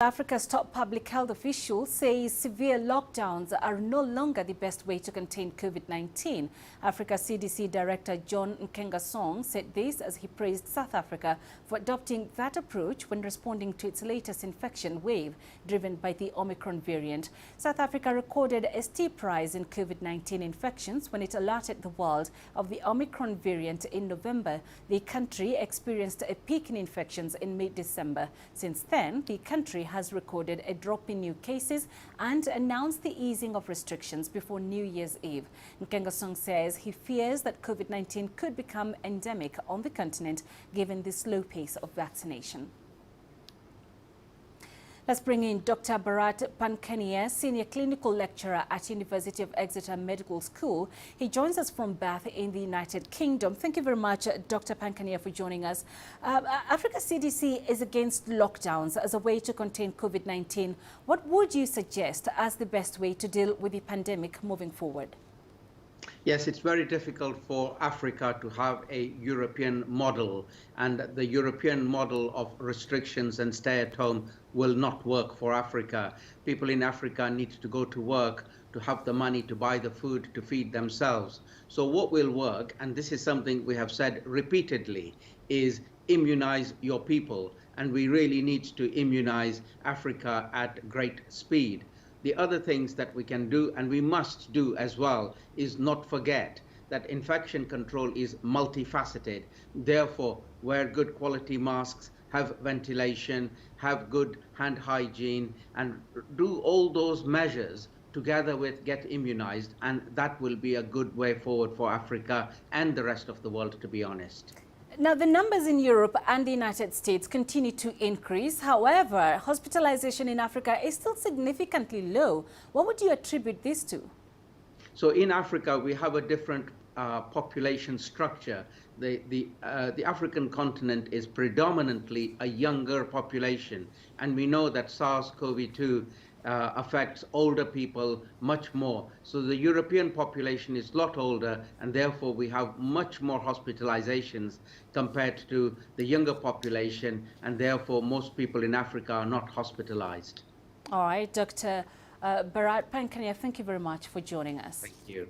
Africa's top public health official says severe lockdowns are no longer the best way to contain Covid-19. Africa's CDC Director John Nkengasong said this as he praised South Africa for adopting that approach when responding to its latest infection wave driven by the Omicron variant. South Africa recorded a steep rise in Covid-19 infections when it alerted the world of the Omicron variant in November. The country experienced a peak in infections in mid-December. Since then, the country has recorded a drop in new cases and announced the easing of restrictions before New Year's Eve. Nkengasong says he fears that COVID-19 could become endemic on the continent given the slow pace of vaccination. Let's bring in Dr. Bharat Pankhania, Senior Clinical Lecturer at University of Exeter Medical School. He joins us from Bath in the United Kingdom. Thank you very much, Dr. Pankhania, for joining us. Africa CDC is against lockdowns as a way to contain COVID-19. What would you suggest as the best way to deal with the pandemic moving forward? Yes, it's very difficult for Africa to have a European model, and the European model of restrictions and stay at home will not work for Africa. People in Africa need to go to work to have the money to buy the food to feed themselves. So what will work, and this is something we have said repeatedly, is immunize your people. And we really need to immunize Africa at great speed. The other things that we can do, and we must do as well, is not forget that infection control is multifaceted. Therefore, wear good quality masks, have ventilation, have good hand hygiene, and do all those measures together with get immunized, and that will be a good way forward for Africa and the rest of the world, to be honest. Now, the numbers in Europe and the United States continue to increase. However, hospitalization in Africa is still significantly low. What would you attribute this to? So in Africa, we have a different population structure. The African continent is predominantly a younger population, and we know that SARS-CoV-2 affects older people much more. So the European population is a lot older, and therefore we have much more hospitalizations compared to the younger population, and therefore most people in Africa are not hospitalized. All right, Dr. Bharat Pankhania, thank you very much for joining us. Thank you.